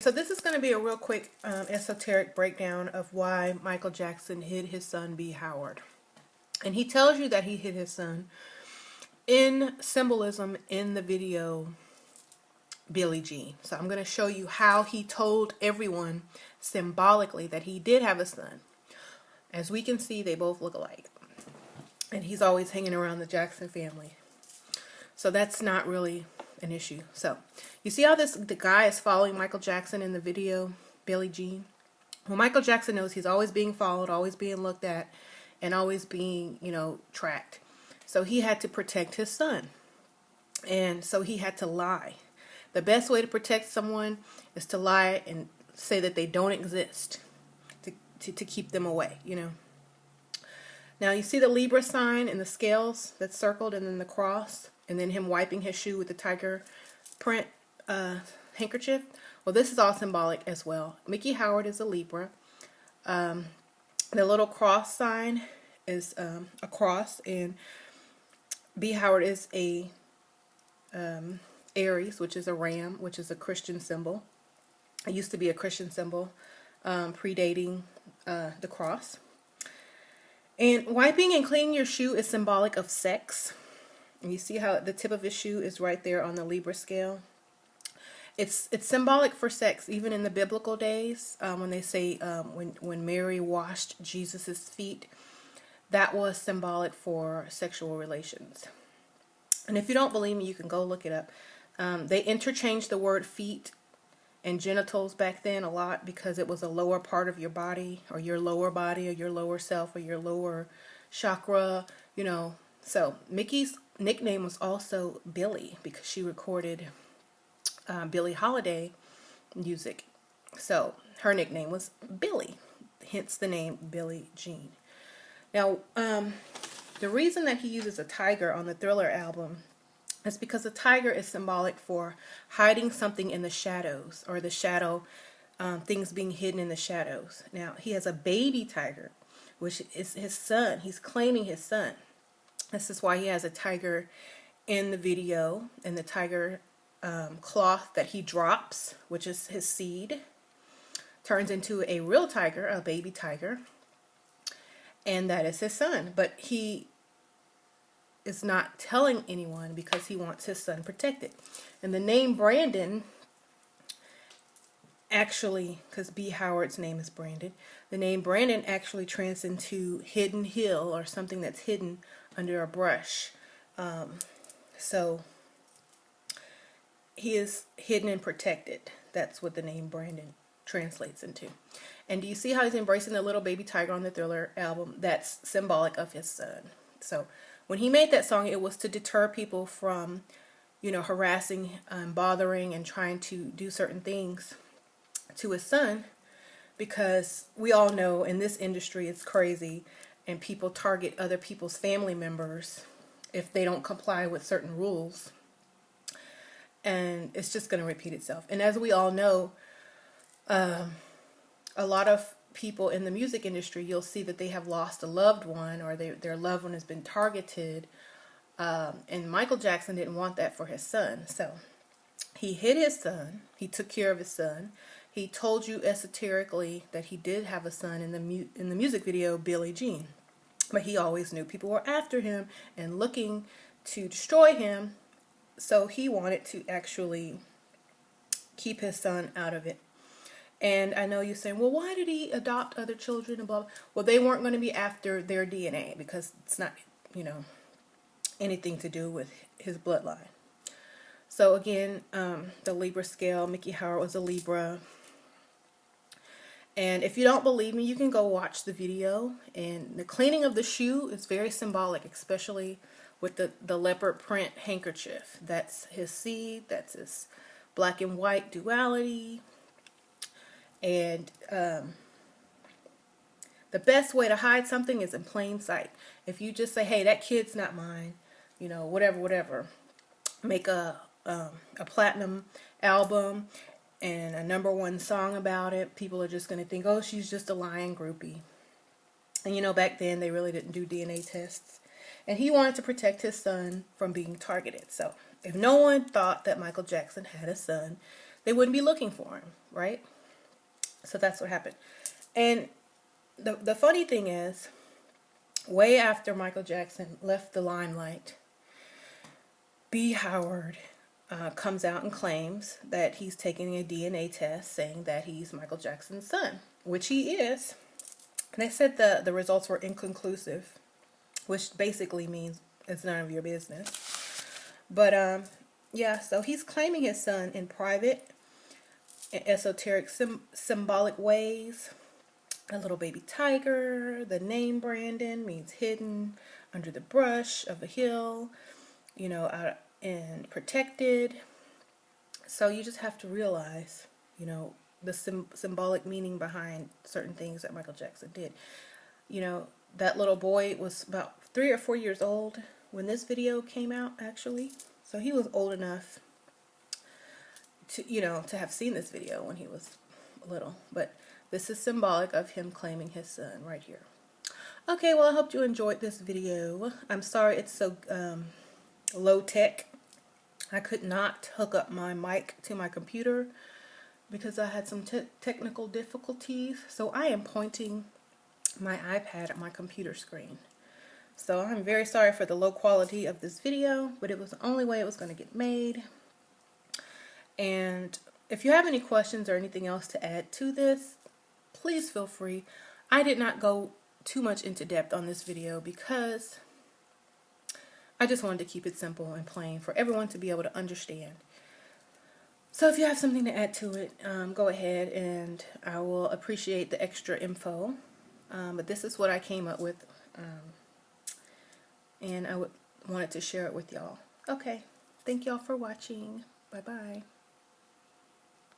So this is going to be a real quick esoteric breakdown of why Michael Jackson hid his son B. Howard. And he tells you that he hid his son in symbolism in the video Billie Jean. So I'm going to show you how he told everyone symbolically that he did have a son. As we can see, they both look alike. And he's always hanging around the Jackson family. So that's not really an issue. So you see how the guy is following Michael Jackson in the video Billie Jean? Well, Michael Jackson knows he's always being followed, always being looked at, and always being, tracked. So he had to protect his son. And so he had to lie. The best way to protect someone is to lie and say that they don't exist to keep them away, Now you see the Libra sign and the scales that's circled, and then the cross, and then him wiping his shoe with the tiger print handkerchief. Well, this is all symbolic as well. Mickey Howard is a Libra. The little cross sign is a cross, and B. Howard is a Aries, which is a ram, which is a Christian symbol. It used to be a Christian symbol, predating the cross. And wiping and cleaning your shoe is symbolic of sex. And you see how the tip of his shoe is right there on the Libra scale. It's symbolic for sex, even in the biblical days, when they say when Mary washed Jesus's feet, that was symbolic for sexual relations. And if you don't believe me, you can go look it up. They interchanged the word feet and genitals back then a lot because it was a lower part of your body, or your lower self, or your lower chakra, So Mickey's nickname was also Billie because she recorded Billie Holiday music. So her nickname was Billie, hence the name Billie Jean. Now, the reason that he uses a tiger on the Thriller album is because the tiger is symbolic for hiding something in the shadows, or the shadow, things being hidden in the shadows. Now, he has a baby tiger, which is his son. He's claiming his son. This is why he has a tiger in the video, and the tiger cloth that he drops, which is his seed, turns into a real tiger, a baby tiger, and that is his son. But he is not telling anyone because he wants his son protected. And the name Brandon, actually, because B. Howard's name is Brandon, the name Brandon actually translates into hidden hill, or something that's hidden under a brush. So he is hidden and protected. That's what the name Brandon translates into. And do you see how he's embracing the little baby tiger on the Thriller album? That's symbolic of his son. So when he made that song, it was to deter people from, harassing and bothering and trying to do certain things to his son, because we all know in this industry it's crazy, and people target other people's family members if they don't comply with certain rules. And it's just going to repeat itself. And as we all know, a lot of people in the music industry, you'll see that they have lost a loved one, or their loved one has been targeted. And Michael Jackson didn't want that for his son. So he hid his son. He took care of his son. He told you esoterically that he did have a son in the music video Billie Jean. But he always knew people were after him and looking to destroy him. So he wanted to actually keep his son out of it. And I know you're saying, well, why did he adopt other children and blah, blah? Well, they weren't going to be after their DNA because it's not, anything to do with his bloodline. So again, the Libra scale, Mickey Howard was a Libra. And if you don't believe me, you can go watch the video. And the cleaning of the shoe is very symbolic, especially with the leopard print handkerchief. That's his seed. That's his black and white duality. And the best way to hide something is in plain sight. If you just say, hey, that kid's not mine, whatever. Make a platinum album and a #1 song about it. People are just going to think, oh, she's just a lying groupie. And back then they really didn't do DNA tests. And he wanted to protect his son from being targeted. So if no one thought that Michael Jackson had a son, they wouldn't be looking for him, right? So that's what happened. And the funny thing is, way after Michael Jackson left the limelight, B. Howard comes out and claims that he's taking a DNA test saying that he's Michael Jackson's son, which he is. And they said the results were inconclusive, which basically means it's none of your business. But yeah, so he's claiming his son in private, in esoteric symbolic ways. A little baby tiger. The name Brandon means hidden under the brush of a hill, you know, out and protected. So you just have to realize, you know, the symbolic meaning behind certain things that Michael Jackson did. You know, that little boy was about 3 or 4 years old when this video came out, actually. So he was old enough to, you know, to have seen this video when he was little. But this is symbolic of him claiming his son right here. Okay, well, I hope you enjoyed this video. I'm sorry it's so low tech. I could not hook up my mic to my computer because I had some technical difficulties. So I am pointing my iPad at my computer screen. So I'm very sorry for the low quality of this video, but it was the only way it was going to get made. And if you have any questions or anything else to add to this, please feel free. I did not go too much into depth on this video because I just wanted to keep it simple and plain for everyone to be able to understand. So if you have something to add to it, go ahead, and I will appreciate the extra info. But this is what I came up with, and I wanted to share it with y'all. Okay, thank y'all for watching. Bye-bye.